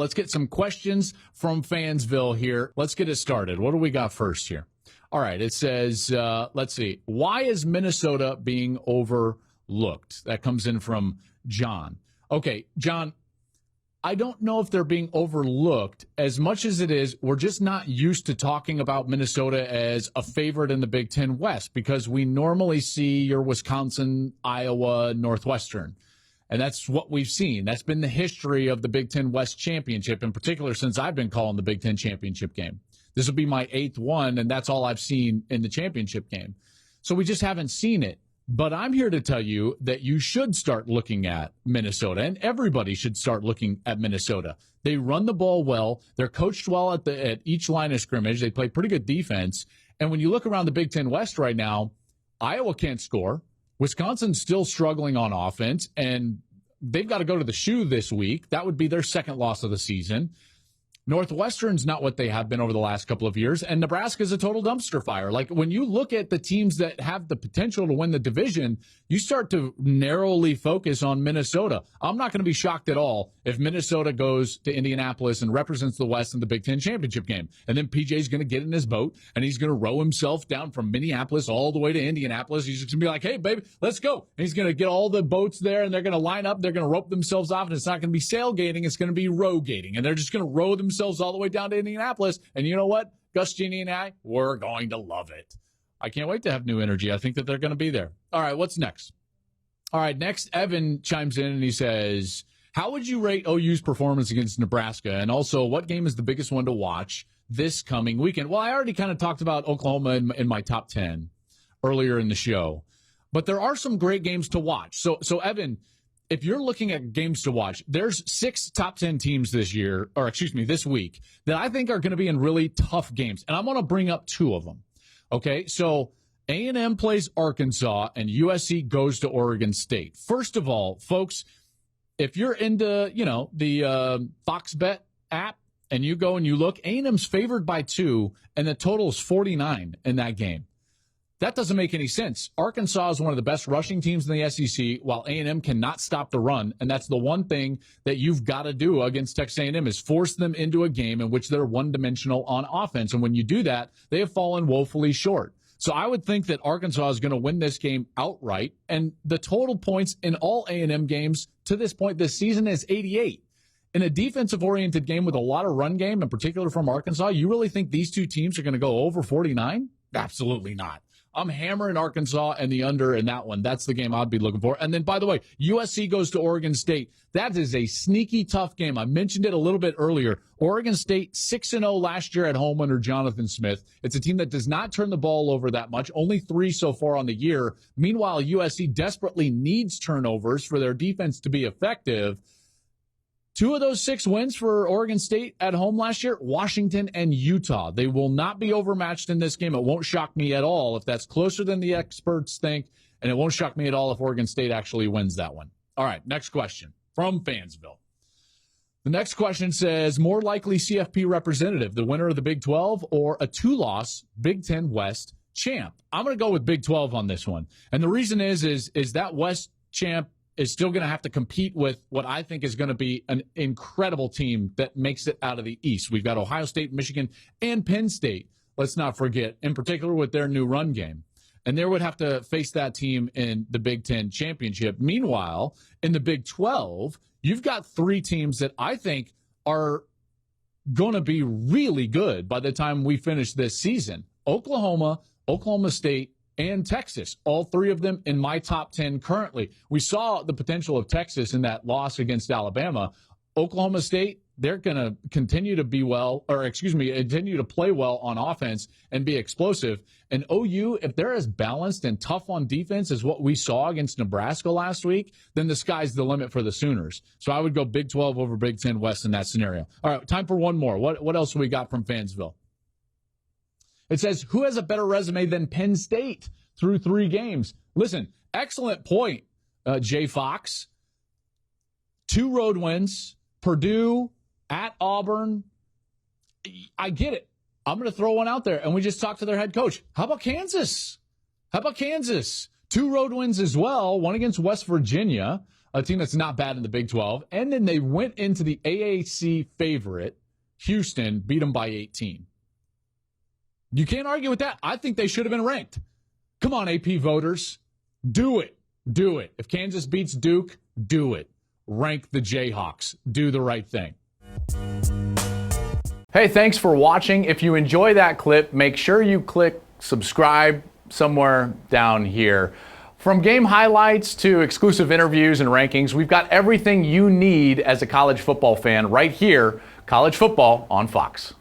Let's get some questions from Fansville here. Let's get it started. What do we got first here? All right, it says, let's see. Why is Minnesota being overlooked? That comes in from John. Okay, John, I don't know if they're being overlooked as much as it is we're just not used to talking about Minnesota as a favorite in the Big Ten West because we normally see your Wisconsin, Iowa, Northwestern. And that's what we've seen. That's been the history of the Big Ten West Championship, in particular since I've been calling the Big Ten Championship game. This will be my 8th one, and that's all I've seen in the championship game. So we just haven't seen it. But I'm here to tell you that you should start looking at Minnesota, and everybody should start looking at Minnesota. They run the ball well. They're coached well at each line of scrimmage. They play pretty good defense. And when you look around the Big Ten West right now, Iowa can't score. Wisconsin's still struggling on offense, and they've got to go to the shoe this week. That would be their second loss of the season. Northwestern's not what they have been over the last couple of years, and Nebraska's a total dumpster fire. Like, when you look at the teams that have the potential to win the division, you start to narrowly focus on Minnesota. I'm not going to be shocked at all if Minnesota goes to Indianapolis and represents the West in the Big Ten championship game. And then PJ's going to get in his boat, and he's going to row himself down from Minneapolis all the way to Indianapolis. He's just going to be like, hey, baby, let's go. And he's going to get all the boats there, and they're going to line up. They're going to rope themselves off, and it's not going to be sailgating. It's going to be row-gating. And they're just going to row themselves all the way down to Indianapolis. And you know what? Gus, Jeannie, and I, we're going to love it. I can't wait to have new energy. I think that they're going to be there. All right, what's next? All right, next, Evan chimes in and he says, how would you rate OU's performance against Nebraska? And also, what game is the biggest one to watch this coming weekend? Well, I already kind of talked about Oklahoma in my top 10 earlier in the show. But there are some great games to watch. So Evan, if you're looking at games to watch, there's 6 top 10 teams this week that I think are going to be in really tough games. And I'm going to bring up 2 of them. Okay, so A&M plays Arkansas and USC goes to Oregon State. First of all, folks, if you're into, the Fox Bet app and you go and you look, A&M's favored by 2 and the total is 49 in that game. That doesn't make any sense. Arkansas is one of the best rushing teams in the SEC, while A&M cannot stop the run, and that's the one thing that you've got to do against Texas A&M is force them into a game in which they're one-dimensional on offense, and when you do that, they have fallen woefully short. So I would think that Arkansas is going to win this game outright, and the total points in all A&M games to this point this season is 88. In a defensive-oriented game with a lot of run game, in particular from Arkansas, you really think these 2 teams are going to go over 49? Absolutely not. I'm hammering Arkansas and the under in that one. That's the game I'd be looking for. And then, by the way, USC goes to Oregon State. That is a sneaky tough game. I mentioned it a little bit earlier. Oregon State 6-0 last year at home under Jonathan Smith. It's a team that does not turn the ball over that much, only 3 so far on the year. Meanwhile, USC desperately needs turnovers for their defense to be effective. 2 of those 6 wins for Oregon State at home last year, Washington and Utah. They will not be overmatched in this game. It won't shock me at all if that's closer than the experts think, and it won't shock me at all if Oregon State actually wins that one. All right, next question from Fansville. The next question says, more likely CFP representative, the winner of the Big 12 or a 2-loss Big 10 West champ? I'm going to go with Big 12 on this one. And the reason is that West champ is still going to have to compete with what I think is going to be an incredible team that makes it out of the East. We've got Ohio State, Michigan, and Penn State, let's not forget, in particular with their new run game. And they would have to face that team in the Big Ten championship. Meanwhile, in the Big 12, you've got 3 teams that I think are going to be really good by the time we finish this season. Oklahoma, Oklahoma State, and Texas, all 3 of them in my top 10 currently. We saw the potential of Texas in that loss against Alabama. Oklahoma State, they're going to continue to continue to play well on offense and be explosive. And OU, if they're as balanced and tough on defense as what we saw against Nebraska last week, then the sky's the limit for the Sooners. So I would go Big 12 over Big 10 West in that scenario. All right, time for one more. What else we got from Fansville? It says, who has a better resume than Penn State through 3 games? Listen, excellent point, Jay Fox. 2 road wins, Purdue, at Auburn. I get it. I'm going to throw one out there, and we just talked to their head coach. How about Kansas? 2 road wins as well, one against West Virginia. a team that's not bad in the Big 12. And then they went into the AAC favorite, Houston, beat them by 18. You can't argue with that. I think they should have been ranked. Come on, AP voters. Do it. Do it. If Kansas beats Duke, do it. Rank the Jayhawks. Do the right thing. Hey, thanks for watching. If you enjoy that clip, make sure you click subscribe somewhere down here. From game highlights to exclusive interviews and rankings, we've got everything you need as a college football fan right here, College Football on Fox.